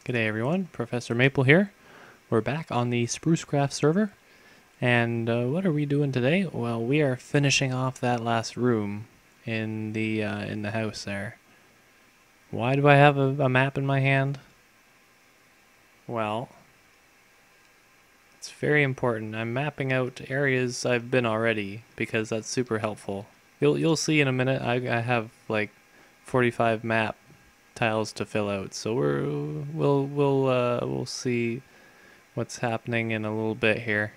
G'day everyone, Professor Maple here. We're back on the Sprucecraft server, and what are we doing today? Well, we are finishing off that last room in the house there. Why do I have a map in my hand? Well, it's very important. I'm mapping out areas I've been already because that's super helpful. You'll see in a minute. I have like 45 map tiles to fill out, so we'll see what's happening in a little bit here.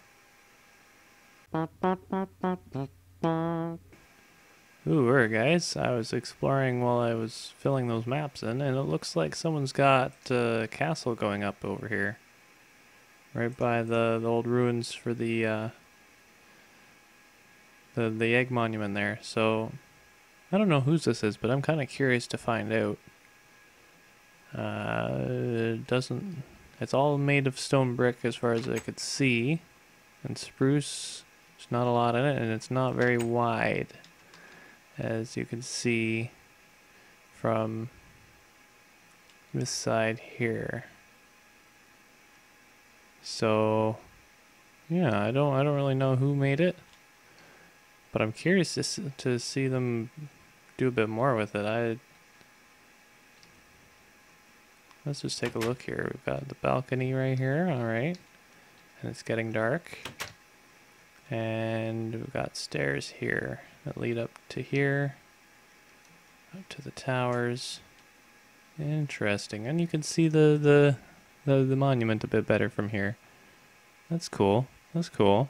Ooh, guys, I was exploring while I was filling those maps in, and it looks like someone's got a castle going up over here, right by the old ruins for the egg monument there. So I don't know whose this is, but I'm kind of curious to find out. It doesn't. It's all made of stone brick as far as I could see, and spruce. There's not a lot in it, and it's not very wide, as you can see from this side here. So yeah, I don't really know who made it, but I'm curious to see them do a bit more with it. Let's just take a look here. We've got the balcony right here, alright. And it's getting dark. And we've got stairs here that lead up to here. Up to the towers. Interesting. And you can see the monument a bit better from here. That's cool. That's cool.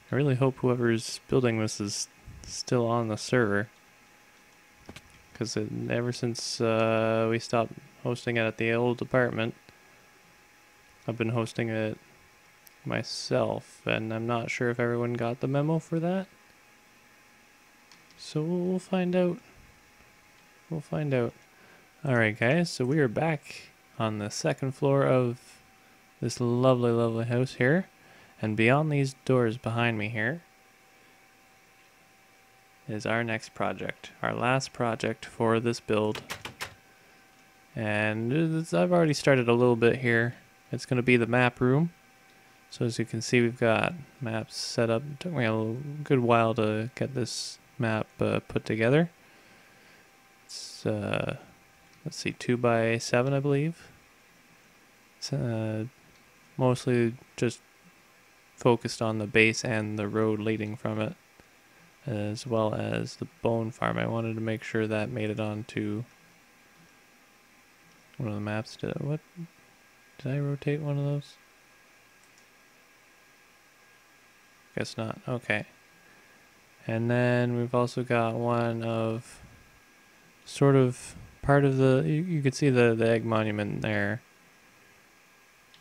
I really hope whoever's building this is still on the server. Because ever since we stopped hosting it at the old apartment, I've been hosting it myself, and I'm not sure if everyone got the memo for that. So we'll find out. We'll find out. Alright guys, so we are back on the second floor of this lovely, lovely house here. And beyond these doors behind me here is our next project, our last project for this build. And I've already started a little bit here. It's going to be the map room. So as you can see, we've got maps set up. It took me a good while to get this map put together. It's let's see, 2x7 I believe. It's mostly just focused on the base and the road leading from it, as well as the bone farm. I wanted to make sure that made it onto one of the maps. Did I rotate one of those? Guess not. Okay. And then we've also got one of sort of part of the, you could see the egg monument there.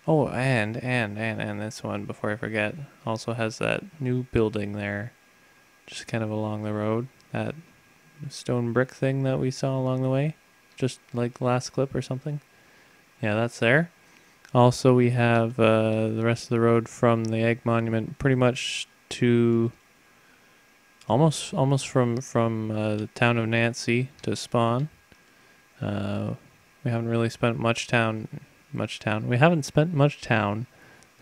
Oh, and this one, before I forget, also has that new building there, just kind of along the road. That stone brick thing that we saw along the way, just like last clip or something. Yeah, that's there. Also, we have the rest of the road from the egg monument pretty much to almost from the town of Nancy to Spawn. We haven't really spent much town. We haven't spent much town.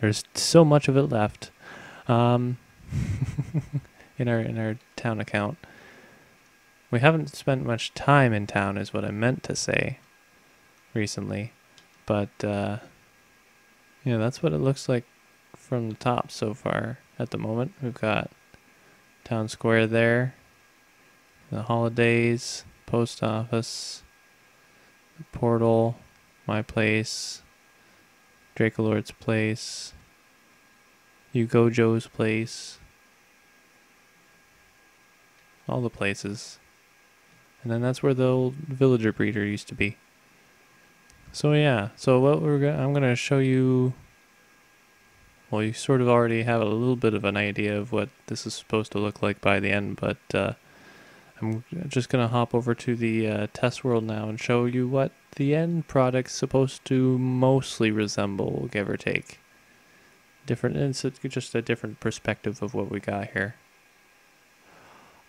There's so much of it left in our town account. We haven't spent much time in town is what I meant to say recently. But yeah, that's what it looks like from the top so far at the moment. We've got town square there, the holidays, post office, the portal, my place, Dracolord's place, Hugo Joe's place, all the places. And then that's where the old villager breeder used to be. So yeah, so what I'm gonna show you. Well, you sort of already have a little bit of an idea of what this is supposed to look like by the end, but I'm just gonna hop over to the test world now and show you what the end product's supposed to mostly resemble, give or take. It's just a different perspective of what we got here.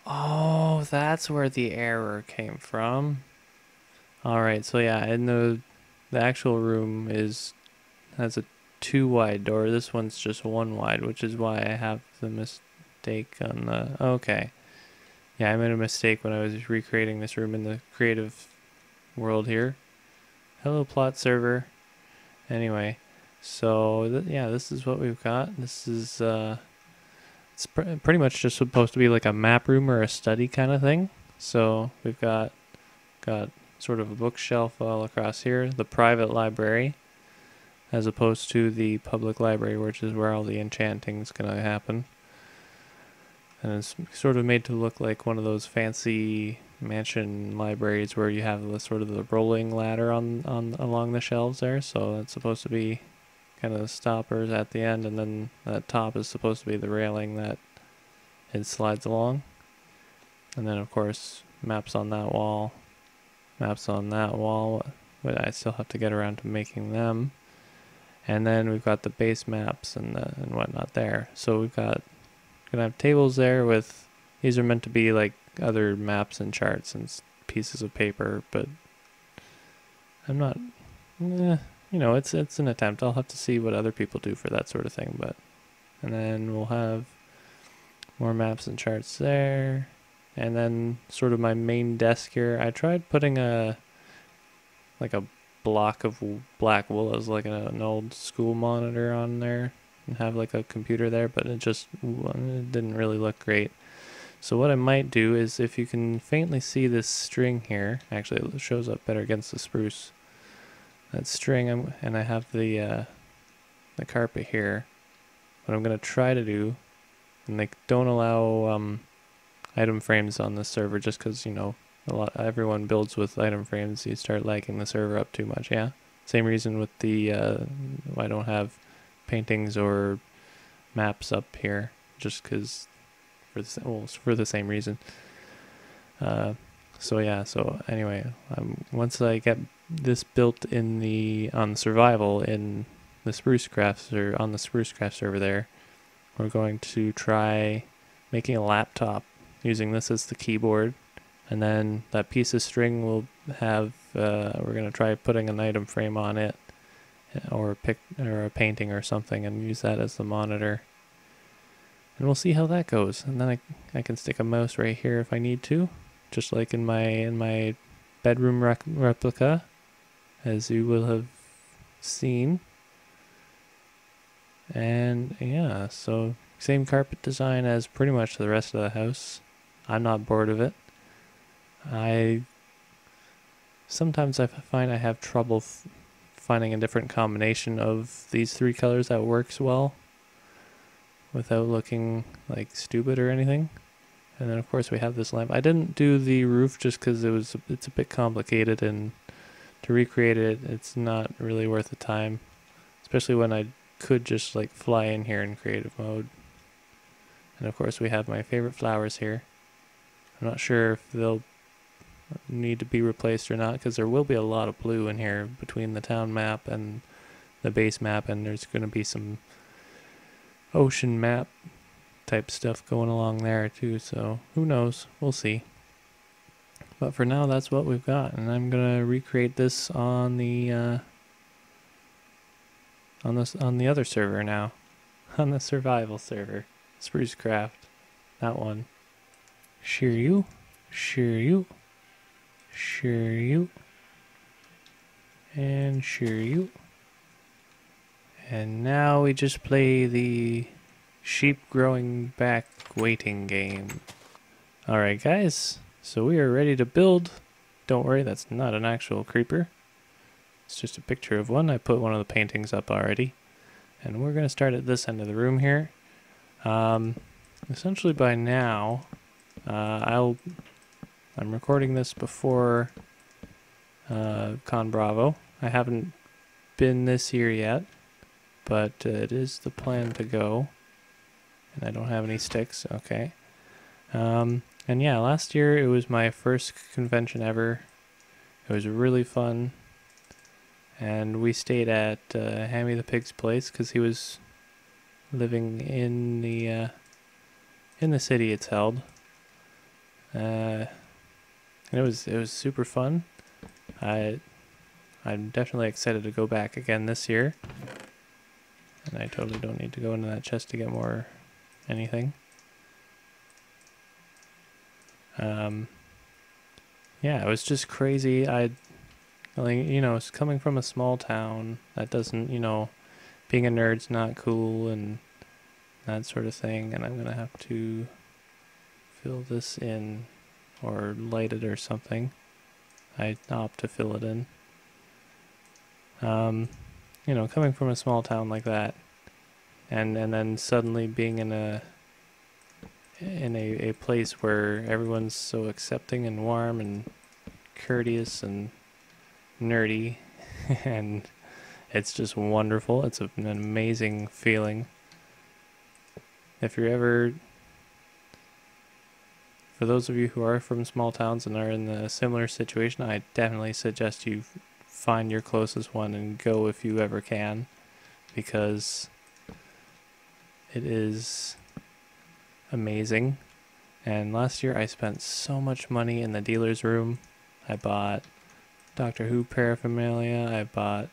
Oh, that's where the error came from. Alright, so yeah, in the the actual room has a 2 wide door. This one's just 1 wide, which is why I have the mistake on the... Okay. Yeah, I made a mistake when I was recreating this room in the creative world here. Hello, plot server. Anyway, so yeah, this is what we've got. This is it's pretty much just supposed to be like a map room or a study kind of thing. So we've got sort of a bookshelf all across here, the private library, as opposed to the public library, which is where all the enchanting is going to happen. And it's sort of made to look like one of those fancy mansion libraries where you have the sort of the rolling ladder on along the shelves there. So that's supposed to be kind of the stoppers at the end, and then that top is supposed to be the railing that it slides along. And then of course maps on that wall, maps on that wall, but I still have to get around to making them. And then we've got the base maps and whatnot there. So we've got gonna have tables there with, these are meant to be like other maps and charts and pieces of paper, but I'm not, you know, it's an attempt. I'll have to see what other people do for that sort of thing. But and then we'll have more maps and charts there, and then sort of my main desk here. I tried putting a block of black wool as like an old school monitor on there and have like a computer there, but it didn't really look great. So what I might do is, if you can faintly see this string here, actually it shows up better against the spruce, that string, and I have the carpet here. What I'm going to try to do, and they don't allow item frames on this server just because, you know, everyone builds with item frames, you start lagging the server up too much. Yeah, same reason with the I don't have paintings or maps up here, just because for the same reason. So yeah, so anyway, once I get this built on survival in the Sprucecraft, or on the Sprucecraft server there, we're going to try making a laptop using this as the keyboard, and then that piece of string will have we're going to try putting an item frame on it, or a painting or something, and use that as the monitor. And we'll see how that goes. And then I can stick a mouse right here if I need to, just like in my bedroom replica, as you will have seen. And yeah, so same carpet design as pretty much the rest of the house. I'm not bored of it. Sometimes I find I have trouble finding a different combination of these 3 colors that works well without looking like stupid or anything. And then of course we have this lamp. I didn't do the roof just because it's a bit complicated, and to recreate it, it's not really worth the time, especially when I could just like fly in here in creative mode. And of course we have my favorite flowers here. I'm not sure if they'll need to be replaced or not, because there will be a lot of blue in here between the town map and the base map, and there's going to be some ocean map type stuff going along there too, so who knows, we'll see. But for now, that's what we've got, and I'm gonna recreate this on the on the other server now, on the survival server, Sprucecraft, that one. Shiryu, Shiryu, Shiryu, and Shiryu. And now we just play the sheep growing back waiting game. Alright guys, so we are ready to build. Don't worry, that's not an actual creeper. It's just a picture of one. I put one of the paintings up already. And we're going to start at this end of the room here. Essentially by now, I'm recording this before Con Bravo. I haven't been this year yet, but it is the plan to go. And I don't have any sticks, okay. And yeah, last year it was my first convention ever. It was really fun. And we stayed at Hammy the Pig's place because he was living in the city it's held. And it was super fun. I I'm definitely excited to go back again this year. And I totally don't need to go into that chest to get more anything. Yeah, it was just crazy. It's coming from a small town that doesn't, being a nerd's not cool and that sort of thing. And I'm going to have to fill this in or light it or something. I opt to fill it in. Coming from a small town like that, and then suddenly being in a place where everyone's so accepting and warm and courteous and nerdy, and it's just wonderful. It's an amazing feeling. If you're ever, for those of you who are from small towns and are in a similar situation, I definitely suggest you find your closest one and go if you ever can, because it is amazing. And last year I spent so much money in the dealer's room. I bought Doctor Who paraphernalia, I bought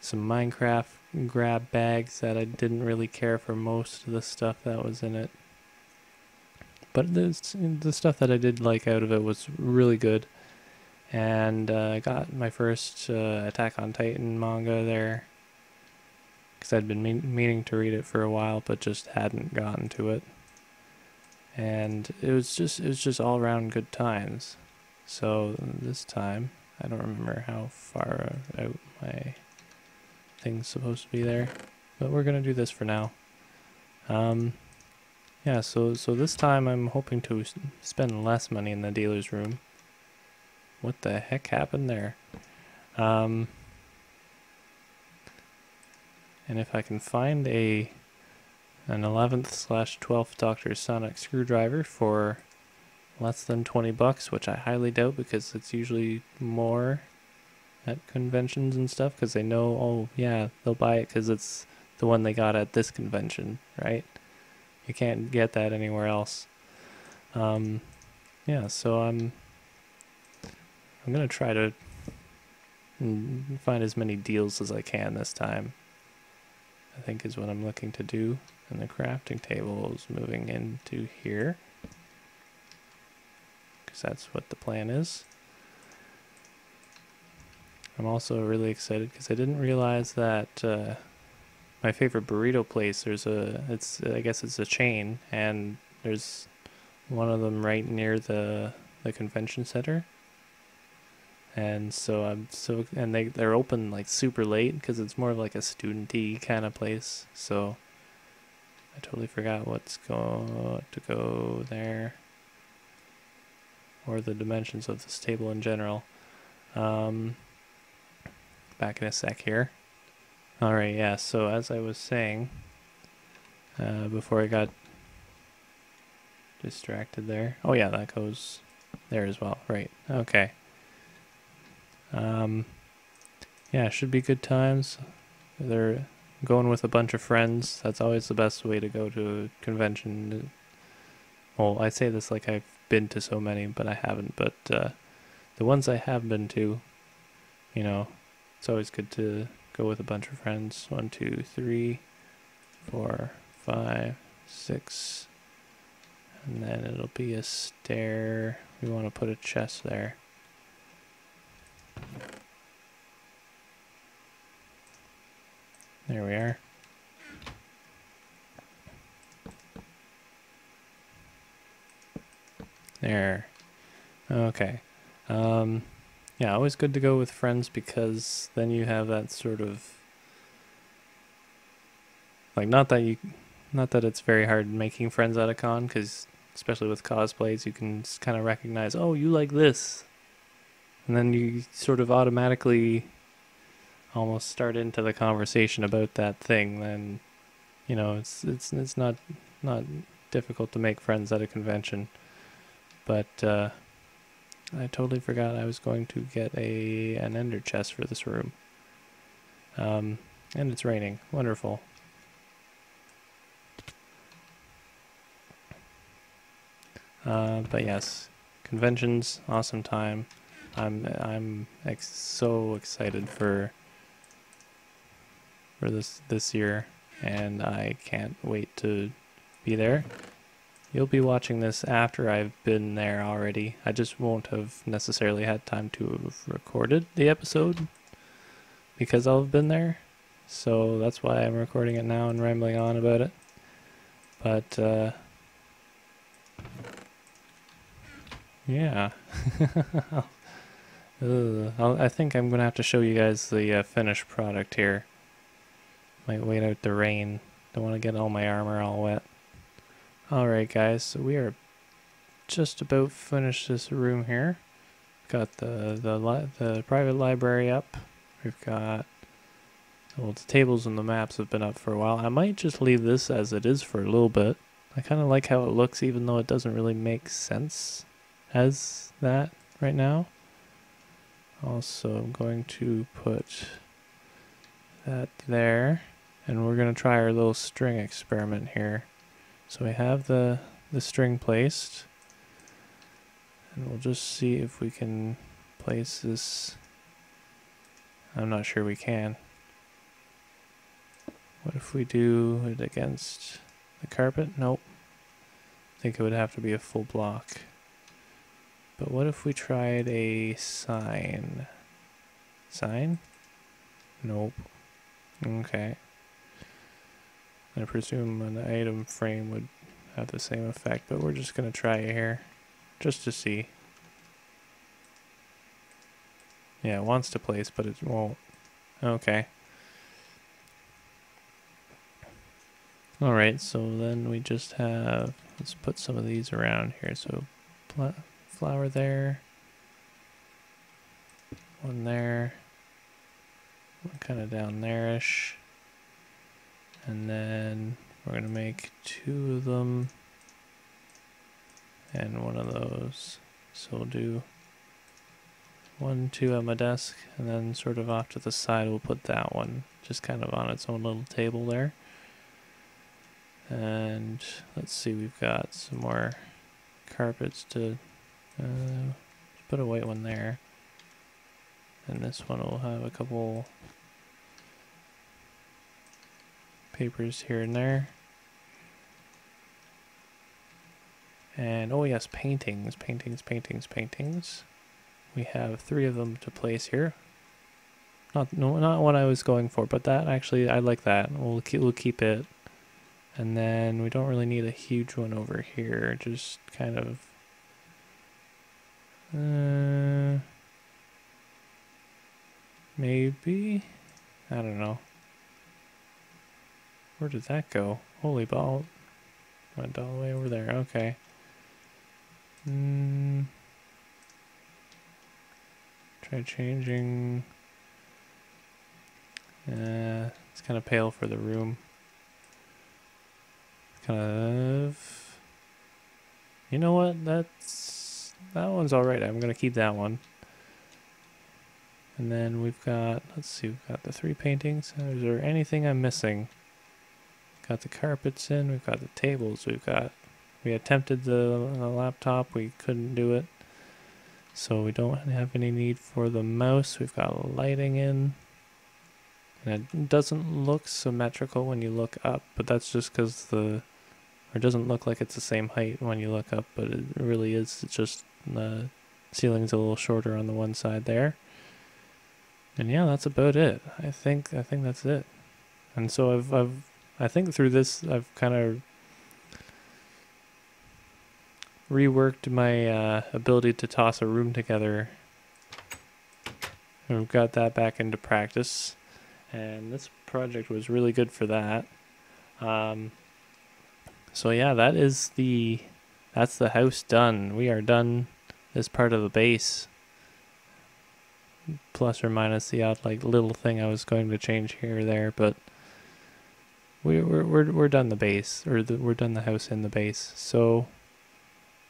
some Minecraft grab bags that I didn't really care for most of the stuff that was in it. But the stuff that I did like out of it was really good. And I got my first Attack on Titan manga there, because I'd been meaning to read it for a while, but just hadn't gotten to it. And it was just all around good times. So this time, I don't remember how far out my thing's supposed to be there, but we're gonna do this for now. Yeah. So this time I'm hoping to spend less money in the dealer's room. What the heck happened there? And if I can find an 11th/12th Doctor Sonic screwdriver for less than $20, which I highly doubt, because it's usually more at conventions and stuff, because they know, oh yeah, they'll buy it because it's the one they got at this convention, right? You can't get that anywhere else. Yeah, so I'm gonna try to find as many deals as I can this time, I think is what I'm looking to do. And the crafting table is moving into here, because that's what the plan is. I'm also really excited because I didn't realize that my favorite burrito place, I guess it's a chain, and there's one of them right near the convention center. And so they're open like super late, because it's more of like a student-y kind of place. So I totally forgot what's going to go there, or the dimensions of this table in general. Back in a sec here. Alright, yeah, so as I was saying, before I got distracted there. Oh yeah, that goes there as well. Right, okay. Yeah, should be good times. They're going with a bunch of friends. That's always the best way to go to a convention. Well, I say this like I've been to so many, but I haven't. But the ones I have been to, it's always good to go with a bunch of friends. 1, 2, 3, 4, 5, 6. And then it'll be a stair. We want to put a chest there. There we are. There. Okay. Yeah, always good to go with friends, because then you have that sort of, like, not that it's very hard making friends at a con, because especially with cosplays, you can kind of recognize, oh, you like this, and then you sort of automatically almost start into the conversation about that thing. Then it's not difficult to make friends at a convention. But I totally forgot I was going to get an ender chest for this room. And it's raining. Wonderful. But yes, conventions, awesome time. I'm so excited for this year, and I can't wait to be there. You'll be watching this after I've been there already. I just won't have necessarily had time to have recorded the episode because I'll have been there. So that's why I'm recording it now and rambling on about it. But, yeah. I think I'm going to have to show you guys the finished product here. Might wait out the rain. Don't want to get all my armor all wet. Alright guys, so we are just about finished this room here. Got the private library up. We've got, well, the tables and the maps have been up for a while. I might just leave this as it is for a little bit. I kind of like how it looks, even though it doesn't really make sense as that right now. Also, I'm going to put that there, and we're going to try our little string experiment here. So we have the string placed, and we'll just see if we can place this. I'm not sure we can. What if we do it against the carpet? Nope. I think it would have to be a full block. But what if we tried a sign? Sign? Nope. Okay. I presume an item frame would have the same effect, but we're just going to try it here, just to see. Yeah, it wants to place, but it won't. Okay. Alright, so then we just have, let's put some of these around here. So flower there, one there, one kind of down there-ish. And then we're going to make 2 of them and one of those. So we'll do 1, 2 at my desk, and then sort of off to the side we'll put that one, just kind of on its own little table there. And let's see, we've got some more carpets to put a white one there. And this one will have a couple papers here and there. And oh yes, paintings. We have 3 of them to place here. Not what I was going for, but that actually, I like that. We'll keep it. And then we don't really need a huge one over here. Just kind of maybe, I don't know. Where did that go? Holy ball. Went all the way over there. Okay. Try changing. It's kind of pale for the room. Kind of. You know what? That one's alright. I'm going to keep that one. And then we've got, let's see, we've got the 3 paintings. Is there anything I'm missing? Got the carpets in, we've got the tables, we attempted the laptop, we couldn't do it. So we don't have any need for the mouse. We've got lighting in. And it doesn't look symmetrical when you look up, but that's just because it doesn't look like it's the same height when you look up, but it really is. It's just the ceiling's a little shorter on the one side there. And yeah, that's about it. I think that's it. And so I think through this I've kind of reworked my ability to toss a room together. And we've got that back into practice. And this project was really good for that. So yeah, that's the house done. We are done this part of the base. Plus or minus the odd little thing I was going to change here or there, but we're done the base, or we're done the house in the base. So,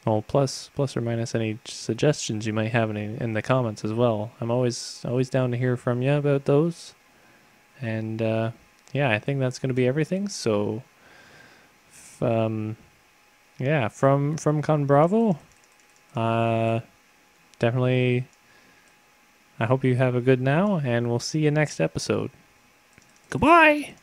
well, plus or minus any suggestions you might have in the comments as well. I'm always down to hear from you about those. And yeah, I think that's going to be everything. So, yeah, from Con Bravo, definitely I hope you have a good now, and we'll see you next episode. Goodbye!